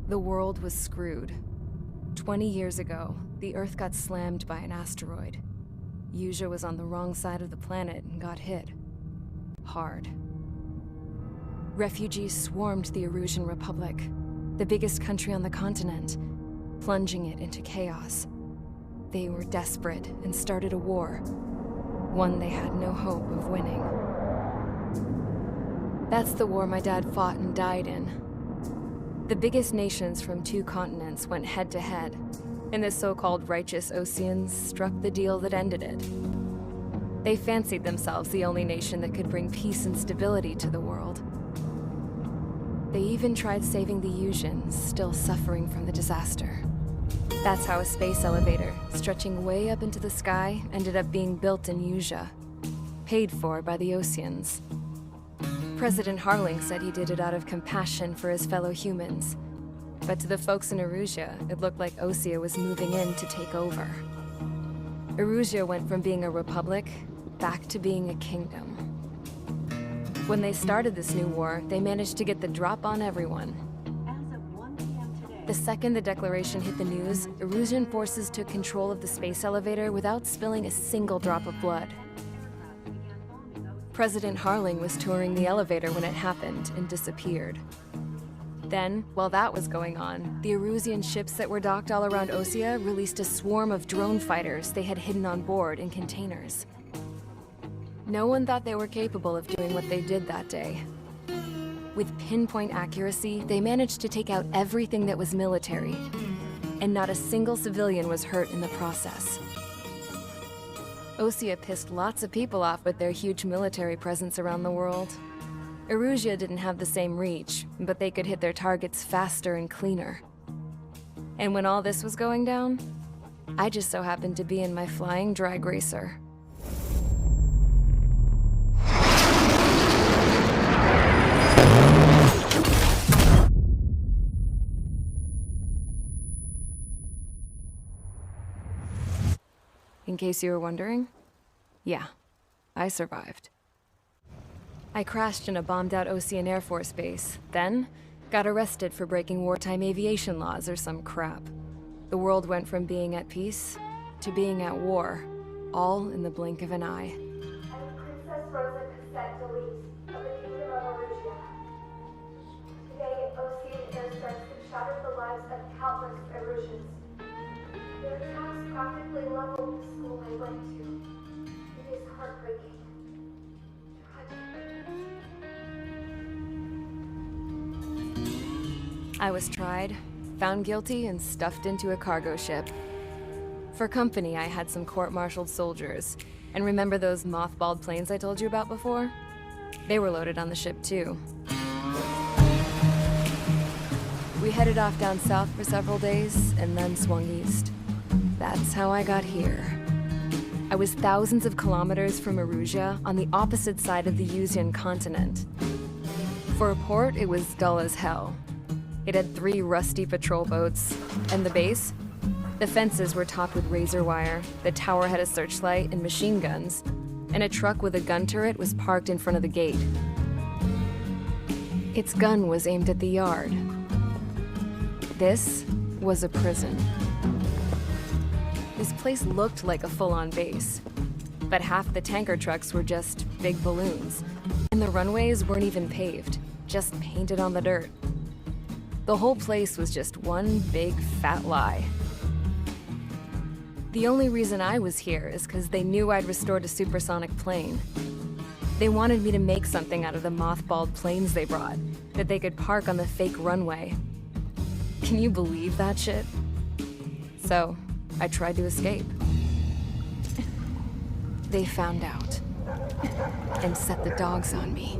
The world was screwed. 20 years ago, the Earth got slammed by an asteroid. Usha was on the wrong side of the planet and got hit. Hard. Refugees swarmed the Erusian Republic, the biggest country on the continent, plunging it into chaos. They were desperate and started a war, one they had no hope of winning. That's the war my dad fought and died in. The biggest nations from 2 continents went head-to-head, and the so-called righteous Oseans struck the deal that ended it. They fancied themselves the only nation that could bring peace and stability to the world. They even tried saving the Usians, still suffering from the disaster. That's how a space elevator, stretching way up into the sky, ended up being built in Usha, paid for by the Oseans. President Harling said he did it out of compassion for his fellow humans. But to the folks in Erusia, it looked like Osea was moving in to take over. Erusia went from being a republic back to being a kingdom. When they started this new war, they managed to get the drop on everyone. As of 1 p.m. today, The second the declaration hit the news, Erusian forces took control of the space elevator without spilling a single drop of blood. President Harling was touring the elevator when it happened and disappeared. Then, while that was going on, the Erusian ships that were docked all around Osea released a swarm of drone fighters they had hidden on board in containers. No one thought they were capable of doing what they did that day. With pinpoint accuracy, they managed to take out everything that was military, and not a single civilian was hurt in the process. Osea pissed lots of people off with their huge military presence around the world. Erusia didn't have the same reach, but they could hit their targets faster and cleaner. And when all this was going down, I just so happened to be in my flying drag racer. In case you were wondering, yeah, I survived. I crashed in a bombed-out Osean Air Force base, then got arrested for breaking wartime aviation laws or some crap. The world went from being at peace to being at war, all in the blink of an eye. I'm Princess Rosa Cassette Delise of the Kingdom of Erusia. Today, Osean airstrikes have shattered the lives of countless Erusians. Their attacks practically leveled the school I went to. It is heartbreaking. I was tried, found guilty, and stuffed into a cargo ship. For company, I had some court-martialed soldiers. And remember those mothballed planes I told you about before? They were loaded on the ship too. We headed off down south for several days, and then swung east. That's how I got here. I was thousands of kilometers from Erusia, on the opposite side of the Usian continent. For a port, it was dull as hell. It had 3 rusty patrol boats, and the base? The fences were topped with razor wire, the tower had a searchlight and machine guns, and a truck with a gun turret was parked in front of the gate. Its gun was aimed at the yard. This was a prison. This place looked like a full-on base, but half the tanker trucks were just big balloons, and the runways weren't even paved, just painted on the dirt. The whole place was just one big fat lie. The only reason I was here is because they knew I'd restored a supersonic plane. They wanted me to make something out of the mothballed planes they brought, that they could park on the fake runway. Can you believe that shit? So, I tried to escape. They found out, and set the dogs on me.